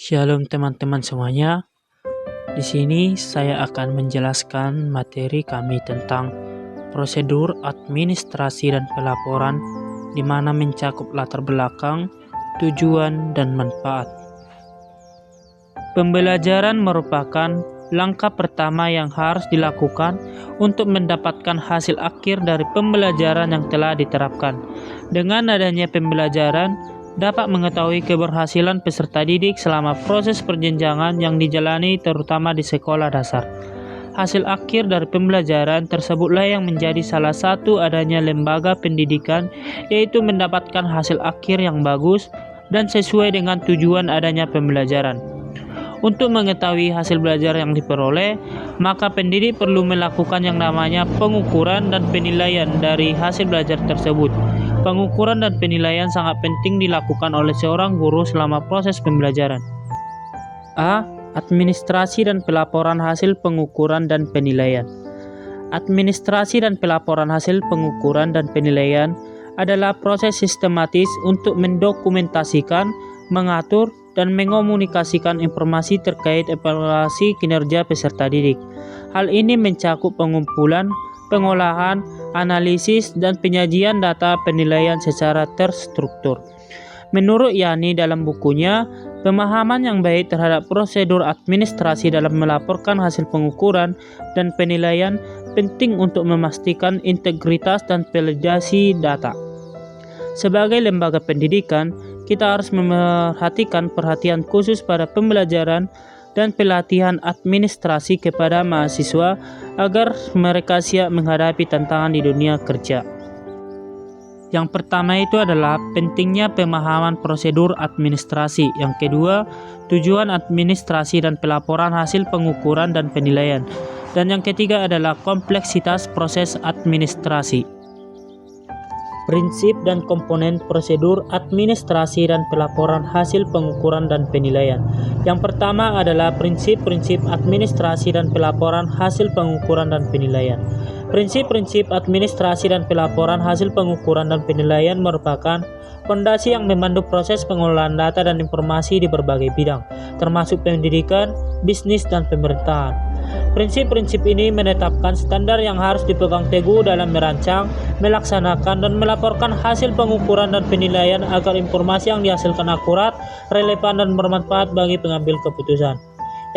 Shalom teman-teman semuanya. Di sini saya akan menjelaskan materi kami tentang prosedur administrasi dan pelaporan di mana mencakup latar belakang, tujuan, dan manfaat. Pembelajaran merupakan langkah pertama yang harus dilakukan untuk mendapatkan hasil akhir dari pembelajaran yang telah diterapkan. Dengan adanya pembelajaran, dapat mengetahui keberhasilan peserta didik selama proses perjenjangan yang dijalani terutama di sekolah dasar. Hasil akhir dari pembelajaran tersebutlah yang menjadi salah satu adanya lembaga pendidikan, yaitu mendapatkan hasil akhir yang bagus dan sesuai dengan tujuan adanya pembelajaran. Untuk mengetahui hasil belajar yang diperoleh, maka pendidik perlu melakukan yang namanya pengukuran dan penilaian dari hasil belajar tersebut. Pengukuran dan penilaian sangat penting dilakukan oleh seorang guru selama proses pembelajaran. A. Administrasi dan pelaporan hasil pengukuran dan penilaian. Administrasi dan pelaporan hasil pengukuran dan penilaian adalah proses sistematis untuk mendokumentasikan, mengatur, dan mengomunikasikan informasi terkait evaluasi kinerja peserta didik. Hal ini mencakup pengumpulan, pengolahan, analisis, dan penyajian data penilaian secara terstruktur. Menurut Yani dalam bukunya, pemahaman yang baik terhadap prosedur administrasi dalam melaporkan hasil pengukuran dan penilaian penting untuk memastikan integritas dan validasi data. Sebagai lembaga pendidikan, kita harus memerhatikan perhatian khusus pada pembelajaran dan pelatihan administrasi kepada mahasiswa agar mereka siap menghadapi tantangan di dunia kerja. Yang pertama itu adalah pentingnya pemahaman prosedur administrasi. Yang kedua, tujuan administrasi dan pelaporan hasil pengukuran dan penilaian. Dan yang ketiga adalah kompleksitas proses administrasi. Prinsip dan komponen prosedur administrasi dan pelaporan hasil pengukuran dan penilaian. Yang pertama adalah prinsip-prinsip administrasi dan pelaporan hasil pengukuran dan penilaian. Prinsip-prinsip administrasi dan pelaporan hasil pengukuran dan penilaian merupakan fondasi yang memandu proses pengolahan data dan informasi di berbagai bidang, termasuk pendidikan, bisnis, dan pemerintahan. Prinsip-prinsip ini menetapkan standar yang harus dipegang teguh dalam merancang, melaksanakan, dan melaporkan hasil pengukuran dan penilaian agar informasi yang dihasilkan akurat, relevan, dan bermanfaat bagi pengambil keputusan.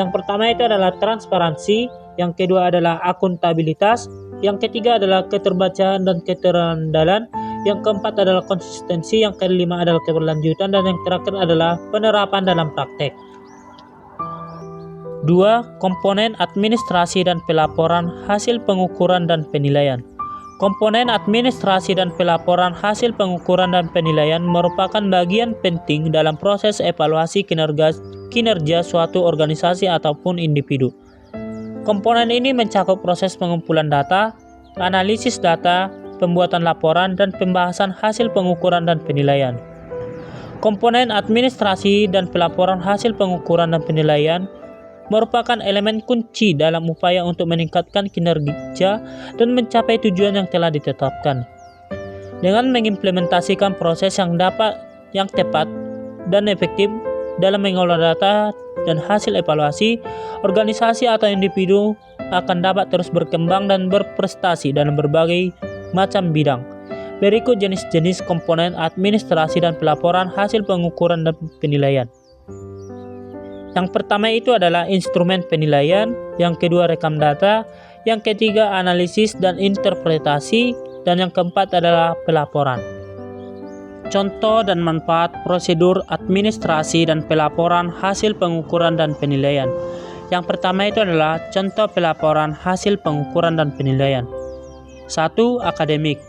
Yang pertama itu adalah transparansi, yang kedua adalah akuntabilitas, yang ketiga adalah keterbacaan dan keterandalan, yang keempat adalah konsistensi, yang kelima adalah keberlanjutan, dan yang terakhir adalah penerapan dalam praktek. 2. Komponen administrasi dan pelaporan hasil pengukuran dan penilaian. Komponen administrasi dan pelaporan hasil pengukuran dan penilaian merupakan bagian penting dalam proses evaluasi kinerja suatu organisasi ataupun individu. Komponen ini mencakup proses pengumpulan data, analisis data, pembuatan laporan, dan pembahasan hasil pengukuran dan penilaian. Komponen administrasi dan pelaporan hasil pengukuran dan penilaian merupakan elemen kunci dalam upaya untuk meningkatkan kinerja dan mencapai tujuan yang telah ditetapkan. Dengan mengimplementasikan proses yang tepat dan efektif dalam mengolah data dan hasil evaluasi, organisasi atau individu akan dapat terus berkembang dan berprestasi dalam berbagai macam bidang. Berikut jenis-jenis komponen administrasi dan pelaporan hasil pengukuran dan penilaian. Yang pertama itu adalah instrumen penilaian, yang kedua rekam data, yang ketiga analisis dan interpretasi, dan yang keempat adalah pelaporan. Contoh dan manfaat prosedur administrasi dan pelaporan hasil pengukuran dan penilaian. Yang pertama itu adalah contoh pelaporan hasil pengukuran dan penilaian. 1. Akademik.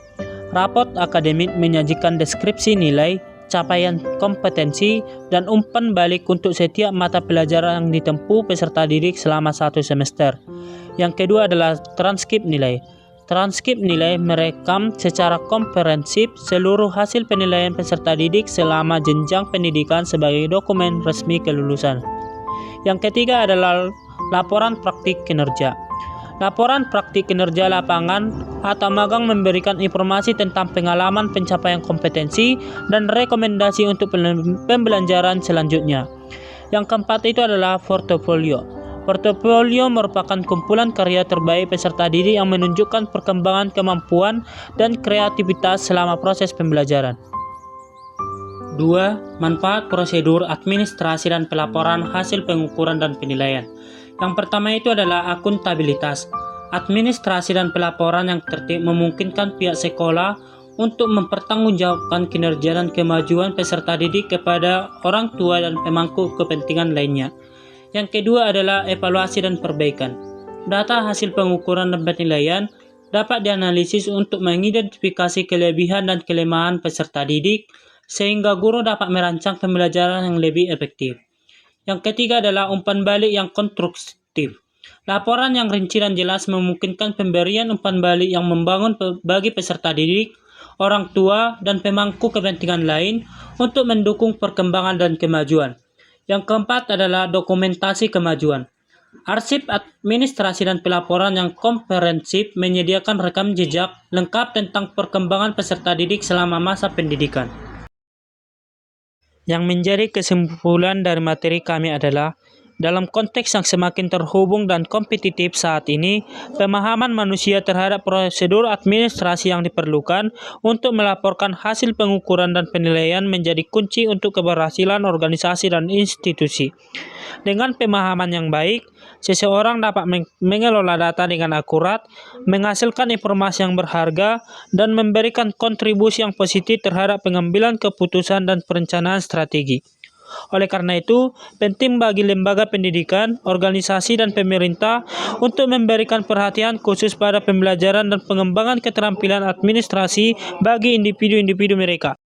Rapot akademik menyajikan deskripsi nilai, capaian kompetensi, dan umpan balik untuk setiap mata pelajaran yang ditempuh peserta didik selama 1 semester. Yang kedua adalah transkrip nilai. Transkrip nilai merekam secara komprehensif seluruh hasil penilaian peserta didik selama jenjang pendidikan sebagai dokumen resmi kelulusan. Yang ketiga adalah laporan praktik kinerja. Laporan praktik kinerja lapangan atau magang memberikan informasi tentang pengalaman, pencapaian kompetensi, dan rekomendasi untuk pembelajaran selanjutnya. Yang keempat itu adalah portofolio. Portofolio merupakan kumpulan karya terbaik peserta didik yang menunjukkan perkembangan kemampuan dan kreativitas selama proses pembelajaran. 2. Manfaat prosedur administrasi dan pelaporan hasil pengukuran dan penilaian. Yang pertama itu adalah akuntabilitas. Administrasi dan pelaporan yang tertib memungkinkan pihak sekolah untuk mempertanggungjawabkan kinerja dan kemajuan peserta didik kepada orang tua dan pemangku kepentingan lainnya. Yang kedua adalah evaluasi dan perbaikan. Data hasil pengukuran dan penilaian dapat dianalisis untuk mengidentifikasi kelebihan dan kelemahan peserta didik, sehingga guru dapat merancang pembelajaran yang lebih efektif. Yang ketiga adalah umpan balik yang konstruktif. Laporan yang rinci dan jelas memungkinkan pemberian umpan balik yang membangun bagi peserta didik, orang tua, dan pemangku kepentingan lain untuk mendukung perkembangan dan kemajuan. Yang keempat adalah dokumentasi kemajuan. Arsip administrasi dan pelaporan yang komprehensif menyediakan rekam jejak lengkap tentang perkembangan peserta didik selama masa pendidikan. Yang menjadi kesimpulan dari materi kami adalah, dalam konteks yang semakin terhubung dan kompetitif saat ini, pemahaman manusia terhadap prosedur administrasi yang diperlukan untuk melaporkan hasil pengukuran dan penilaian menjadi kunci untuk keberhasilan organisasi dan institusi. Dengan pemahaman yang baik, seseorang dapat mengelola data dengan akurat, menghasilkan informasi yang berharga, dan memberikan kontribusi yang positif terhadap pengambilan keputusan dan perencanaan strategi. Oleh karena itu, penting bagi lembaga pendidikan, organisasi, dan pemerintah untuk memberikan perhatian khusus pada pembelajaran dan pengembangan keterampilan administrasi bagi individu-individu mereka.